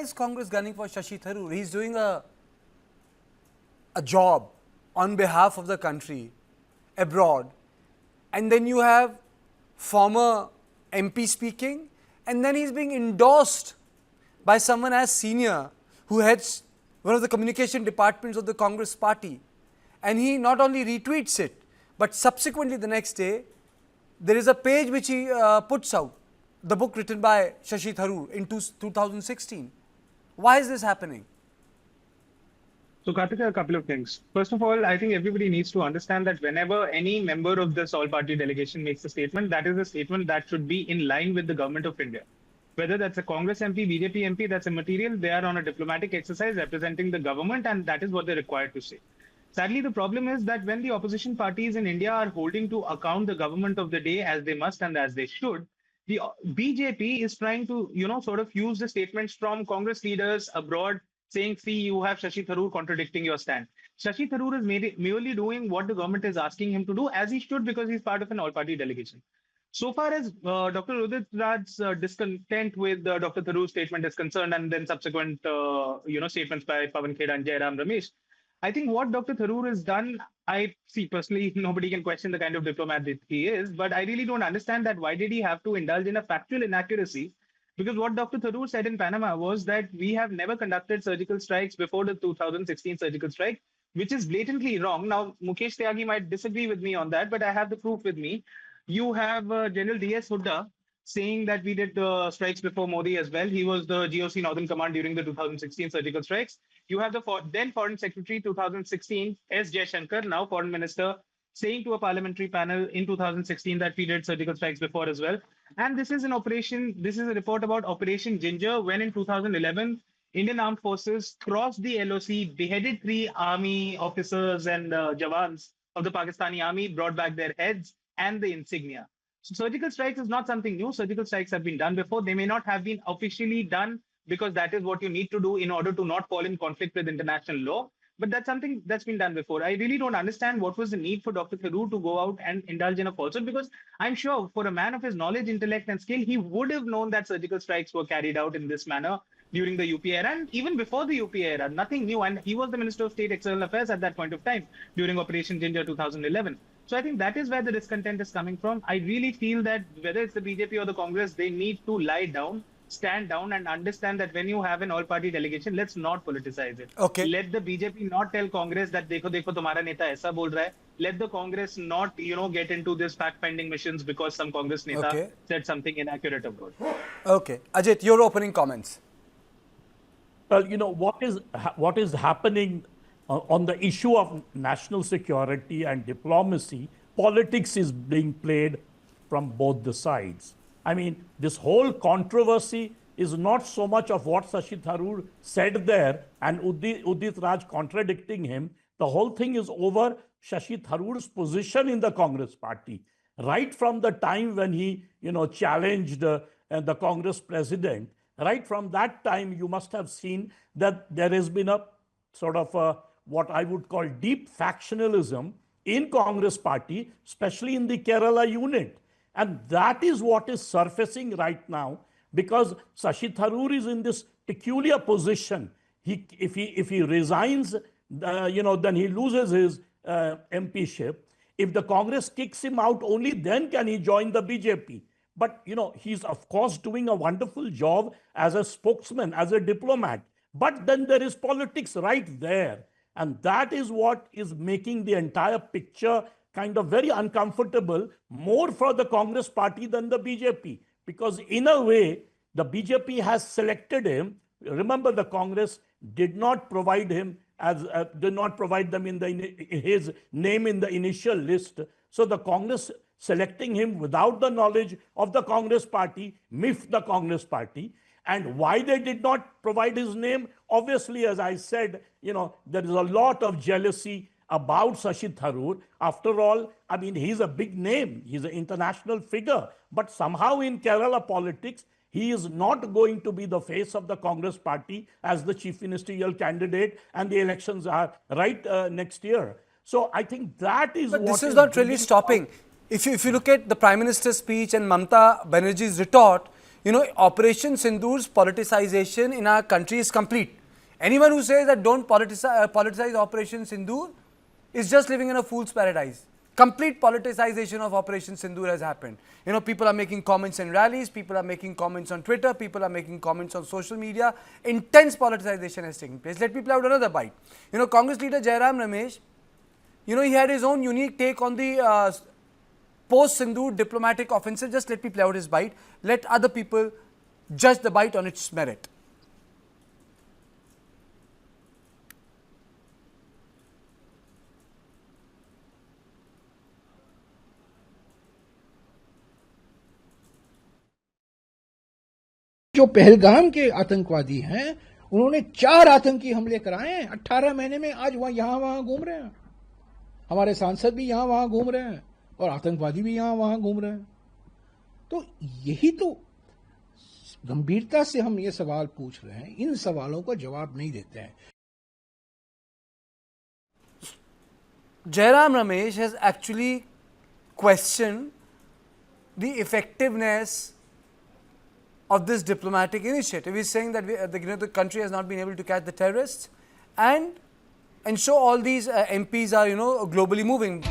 is Congress gunning for Shashi Tharoor? He's doing a job on behalf of the country abroad. And then you have former MP speaking, and then he's being endorsed by someone as senior who heads one of the communication departments of the Congress party. And he not only retweets it, but subsequently the next day, there is a page which he puts out, the book written by Shashi Tharoor in 2016. Why is this happening? So, Karthika, a couple of things. First of all, I think everybody needs to understand that whenever any member of this all-party delegation makes a statement, that is a statement that should be in line with the government of India. Whether that's a Congress MP, BJP MP, that's immaterial. They are on a diplomatic exercise representing the government, and that is what they're required to say. Sadly, the problem is that when the opposition parties in India are holding to account the government of the day as they must and as they should, the BJP is trying to, sort of use the statements from Congress leaders abroad saying, see, you have Shashi Tharoor contradicting your stand. Shashi Tharoor is merely doing what the government is asking him to do, as he should, because he's part of an all-party delegation. So far as Dr. Udit Raj's discontent with Dr. Tharoor's statement is concerned, and then subsequent, statements by Pawan Kheda and Jairam Ramesh, I think what Dr. Tharoor has done, I see personally, nobody can question the kind of diplomat that he is, but I really don't understand that why did he have to indulge in a factual inaccuracy. Because what Dr. Tharoor said in Panama was that we have never conducted surgical strikes before the 2016 surgical strike, which is blatantly wrong. Now, Mukesh Tyagi might disagree with me on that, but I have the proof with me. You have General D.S. Hooda saying that we did strikes before Modi as well. He was the GOC Northern Command during the 2016 surgical strikes. You have the then Foreign Secretary 2016, S. Jaishankar, now Foreign Minister, saying to a parliamentary panel in 2016 that we did surgical strikes before as well. And this is a report about Operation Ginger, when in 2011, Indian Armed Forces crossed the LOC, beheaded 3 army officers and jawans of the Pakistani army, brought back their heads and the insignia. So surgical strikes is not something new. Surgical strikes have been done before. They may not have been officially done because that is what you need to do in order to not fall in conflict with international law. But that's something that's been done before. I really don't understand what was the need for Dr. Tharoor to go out and indulge in a falsehood, because I'm sure for a man of his knowledge, intellect, and skill, he would have known that surgical strikes were carried out in this manner during the UPA era, and even before the UPA era, nothing new. And he was the Minister of State External Affairs at that point of time during Operation Ginger 2011. So I think that is where the discontent is coming from. I really feel that whether it's the BJP or the Congress, they need to lie down, stand down, and understand that when you have an all-party delegation, let's not politicize it. Okay. Let the BJP not tell Congress that dekho tumhara neta aisa bol raha hai. Let the Congress not, get into this fact-finding missions because some Congress neta said something inaccurate abroad. Okay. Ajit, your opening comments. Well, what is happening on the issue of national security and diplomacy, politics is being played from both the sides. I mean, this whole controversy is not so much of what Shashi Tharoor said there and Udit Raj contradicting him. The whole thing is over Shashi Tharoor's position in the Congress party. Right from the time when he, challenged the Congress president, right from that time, you must have seen that there has been a sort of what I would call deep factionalism in Congress party, especially in the Kerala unit. And that is what is surfacing right now, because Shashi Tharoor is in this peculiar position. If he resigns, then he loses his MPship. If the Congress kicks him out, only then can he join the BJP. But, he's of course doing a wonderful job as a spokesman, as a diplomat. But then there is politics right there. And that is what is making the entire picture kind of very uncomfortable, more for the Congress party than the BJP. Because in a way, the BJP has selected him. Remember, the Congress did not provide him did not provide them in his name in the initial list. So the Congress selecting him without the knowledge of the Congress party, miffed the Congress party. And why they did not provide his name? Obviously, as I said, there is a lot of jealousy about Shashi Tharoor. After all, I mean, he's a big name. He's an international figure. But somehow in Kerala politics, he is not going to be the face of the Congress party as the chief ministerial candidate, and the elections are right next year. So I think that is but what this is not really stopping. If you look at the Prime Minister's speech and Mamata Banerjee's retort, Operation Sindhur's politicization in our country is complete. Anyone who says that don't politicize Operation Sindhur is just living in a fool's paradise. Complete politicization of Operation Sindhur has happened. People are making comments in rallies, people are making comments on Twitter, people are making comments on social media. Intense politicization has taken place. Let me play out another bite. Congress leader Jairam Ramesh, he had his own unique take on the post-Sindhur diplomatic offensive. Just let me play out his bite. Let other people judge the bite on its merit. जो पहलगाम के आतंकवादी हैं उन्होंने 4 आतंकी हमले कराए हैं 18 महीने में। आज वहां यहां वहां घूम रहे हैं, हमारे सांसद भी यहां वहां घूम रहे हैं और आतंकवादी भी यहां वहां घूम रहे हैं। तो यही तो गंभीरता से हम ये सवाल पूछ रहे हैं, इन सवालों का जवाब नहीं देते हैं। Jairam Ramesh has actually questioned the effectiveness of this diplomatic initiative. He is saying that the country has not been able to catch the terrorists and so all these MPs are globally moving.